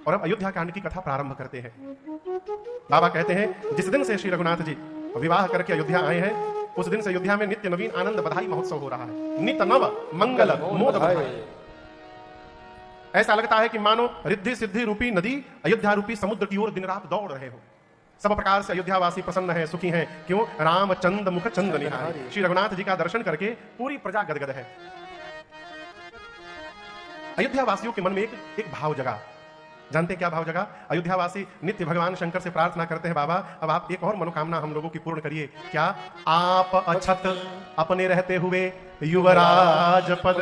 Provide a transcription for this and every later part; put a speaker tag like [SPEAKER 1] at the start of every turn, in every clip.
[SPEAKER 1] और अब अयोध्या कांड की कथा प्रारंभ करते हैं। बाबा कहते हैं जिस दिन से श्री रघुनाथ जी विवाह करके अयोध्या आए हैं उस दिन से अयोध्या में नित्य नवीन आनंद बधाई महोत्सव हो रहा है। नित्य नव मंगल मोद बधाई। ऐसा लगता है कि मानो रिद्धि सिद्धि रूपी नदी अयोध्या रूपी समुद्र की ओर दिन रात दौड़ रहे हो। सब प्रकार से अयोध्यावासी प्रसन्न है, सुखी हैं। क्यों? रामचंद्र मुख चंद निहारी। श्री रघुनाथ जी का दर्शन करके पूरी प्रजा गदगद है। अयोध्यावासियों के मन में एक भाव जगा। जानते हैं क्या भाव जगा? अयोध्यावासी नित्य भगवान शंकर से प्रार्थना करते हैं, बाबा अब आप एक और मनोकामना हम लोगों की पूर्ण करिए। क्या? आप अछत अपने रहते हुए युवराज पद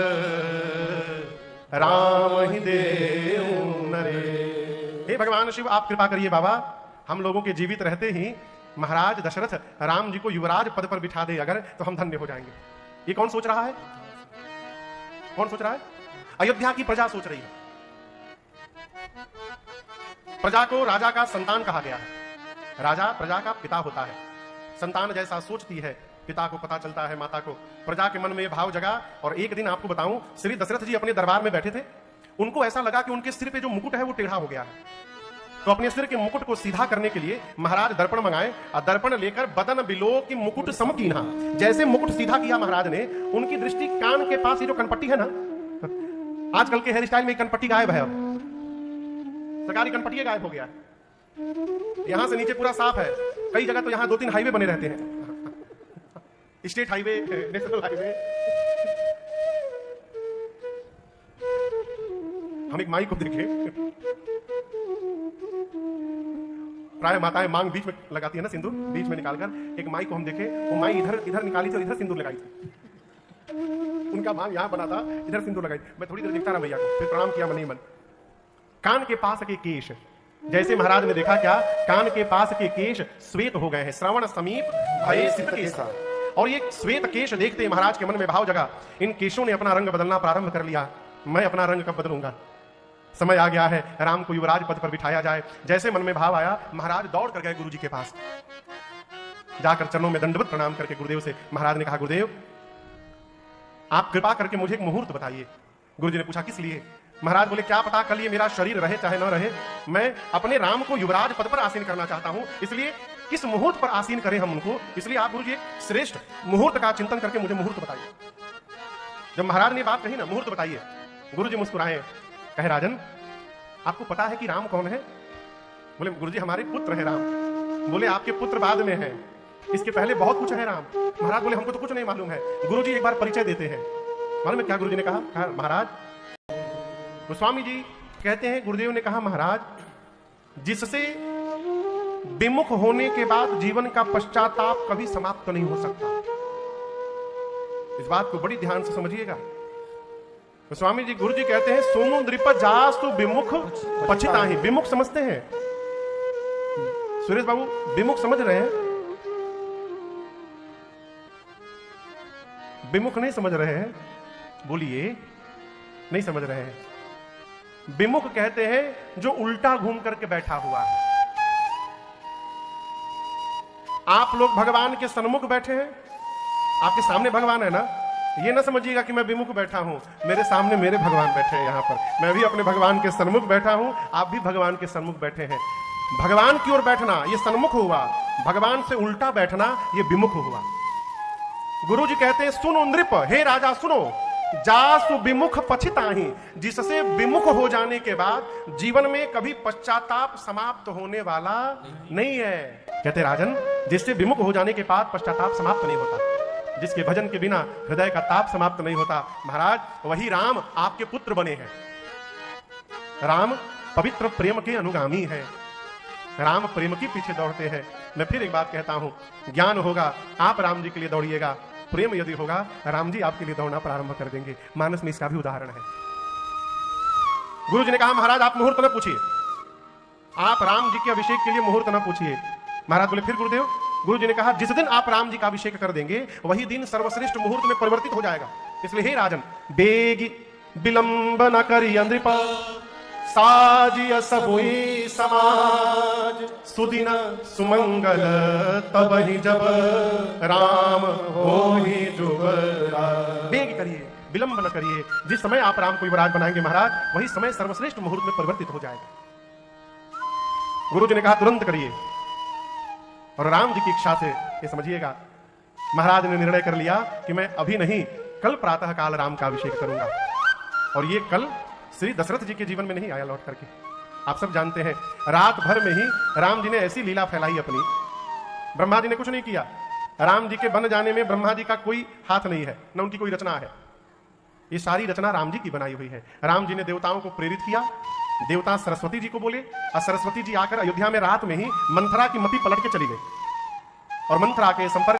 [SPEAKER 1] राम ही देऊ नरे। हे भगवान शिव आप कृपा करिए बाबा, हम लोगों के जीवित रहते ही महाराज दशरथ राम जी को युवराज पद पर बिठा दे अगर, तो हम धन्य हो जाएंगे। ये कौन सोच रहा है? कौन सोच रहा है? अयोध्या की प्रजा सोच रही है। प्रजा को राजा का संतान कहा गया है। राजा प्रजा का पिता होता है। संतान जैसा सोचती है पिता को पता चलता है माता को। प्रजा के मन में भाव जगा। और एक दिन आपको बताऊं, श्री दशरथ जी अपने दरबार में बैठे थे। उनको ऐसा लगा कि उनके सिर पे जो मुकुट है वो टेढ़ा हो गया है। तो अपने सिर के मुकुट को सीधा करने के लिए महाराज दर्पण मंगाए और दर्पण लेकर बदन बिलो की मुकुट समकीना। जैसे मुकुट सीधा किया महाराज ने, उनकी दृष्टि कान के पास ये जो कनपट्टी है ना, आजकल के हेयर स्टाइल में कनपट्टी गायब है। अब सरकारी कनपट्टी गायब हो गया है। यहां से नीचे पूरा साफ है। कई जगह तो यहां 2-3 हाईवे बने रहते हैं, स्टेट हाईवे, नेशनल हाईवे। हम एक माई को देखे, प्राय माताएं मांग बीच में लगाती है ना सिंदूर, बीच में निकालकर। एक माई को हम देखे, वो माई इधर निकाली थी और इधर सिंदूर लगाई थी। उनका मांग यहां बना था, इधर सिंदूर लगाई। मैं थोड़ी देर देखता रहा भैया को, फिर प्रणाम किया मन ही मन। कान के पास के केश, जैसे महाराज ने देखा क्या, कान के पास के केश श्वेत हो गए हैं। श्रवण समीप भय सित केसा। और ये श्वेत केश देखते महाराज के मन में भाव जगा, इन केशों ने अपना रंग बदलना प्रारंभ कर लिया। मैं अपना रंग कब बदलूंगा? समय आ गया है, राम को युवराज पद पर बिठाया जाए। जैसे मन में भाव आया, महाराज दौड़ कर गए गुरु जी के पास। जाकर चरणों में दंडवत प्रणाम करके गुरुदेव से महाराज ने कहा, गुरुदेव आप कृपा करके मुझे एक मुहूर्त बताइए। गुरु जी ने पूछा किस लिए? महाराज बोले क्या पता कल ये मेरा शरीर रहे चाहे न रहे, मैं अपने राम को युवराज पद पर आसीन करना चाहता हूं, इसलिए किस मुहूर्त पर आसीन करें हम उनको, इसलिए आप गुरु जी श्रेष्ठ मुहूर्त का चिंतन करके मुझे मुहूर्त बताइए। जब महाराज ने बात कही ना, मुहूर्त बताइए, गुरु जी मुस्कुराए, कहे राजन आपको पता है कि राम कौन है? बोले गुरु जी हमारे पुत्र है राम। बोले आपके पुत्र बाद में है, इसके पहले बहुत कुछ है राम। महाराज बोले हमको तो कुछ नहीं मालूम है। गुरु जी एक बार परिचय देते हैं। मालूम है क्या गुरु जी ने कहा? महाराज, गोस्वामी जी कहते हैं गुरुदेव ने कहा, महाराज जिससे विमुख होने के बाद जीवन का पश्चाताप कभी समाप्त नहीं हो सकता। इस बात को बड़ी ध्यान से समझिएगा। गोस्वामी जी गुरु जी कहते हैं सोनू नृप जासु विमुख पछिताहि। विमुख समझते हैं सुरेश बाबू? विमुख समझ रहे हैं? विमुख नहीं समझ रहे हैं? बोलिए, नहीं समझ रहे हैं। विमुख कहते हैं जो उल्टा घूम करके बैठा हुआ है। आप लोग भगवान के सन्मुख बैठे हैं, आपके सामने भगवान है ना, ये ना समझिएगा कि मैं विमुख बैठा हूं, मेरे सामने मेरे भगवान बैठे हैं। यहां पर मैं भी अपने भगवान के सन्मुख बैठा हूं, आप भी भगवान के सन्मुख बैठे हैं। भगवान की ओर बैठना ये सन्मुख हुआ, भगवान से उल्टा बैठना ये विमुख हुआ। गुरु जी कहते हैं सुनो नृप, हे राजा सुनो, जासु विमुख पछिताहि। जिससे विमुख हो जाने के बाद जीवन में कभी पश्चाताप समाप्त होने वाला नहीं है। कहते राजन जिससे विमुख हो जाने के बाद पश्चाताप समाप्त नहीं होता, जिसके भजन के बिना हृदय का ताप समाप्त नहीं होता। महाराज वही राम आपके पुत्र बने हैं। राम पवित्र प्रेम के अनुगामी हैं, राम प्रेम के पीछे दौड़ते हैं। मैं फिर एक बात कहता हूं, ज्ञान होगा आप राम जी के लिए दौड़िएगा, प्रेम यदि होगा राम जी आपके लिए दौड़ना प्रारंभ कर देंगे। मानस में इसका भी उदाहरण है। गुरु जी ने कहा महाराज आप मुहूर्त न पूछिए, आप राम जी के अभिषेक के लिए मुहूर्त न पूछिए। महाराज बोले फिर गुरुदेव? गुरु जी ने कहा जिस दिन आप राम जी का अभिषेक कर देंगे वही दिन सर्वश्रेष्ठ मुहूर्त में परिवर्तित हो जाएगा। इसलिए हे राजन बेगी विलंब न करिय नृप, साजिय सबुई समाज, सुदिन सुमंगल तब ही जब राम होहि जुगराज। बेग करिए, विलंब न करिए, जिस समय आप राम को युवराज बनाएंगे महाराज वही समय सर्वश्रेष्ठ मुहूर्त में परिवर्तित हो जाएगा। गुरु जी ने कहा तुरंत करिए। और राम जी की इच्छा से, ये समझिएगा, महाराज ने निर्णय कर लिया कि मैं अभी नहीं, कल प्रातः काल राम का अभिषेक करूंगा। और ये कल श्री दशरथ जी के जीवन में नहीं आया लौट करके। आप सब जानते हैं, रात भर में ही राम जी ने ऐसी लीला फैलाई अपनी, ब्रह्मा जी ने कुछ नहीं किया। राम जी के बन जाने में ब्रह्मा जी का कोई हाथ नहीं है, न उनकी कोई रचना है। ये सारी रचना राम जी की बनाई हुई है। राम जी ने देवताओं को प्रेरित किया, देवता सरस्वती जी को बोले, और सरस्वती जी आकर अयोध्या में रात में ही मंथरा की मति पलट के चली गई, और मंथरा के संपर्क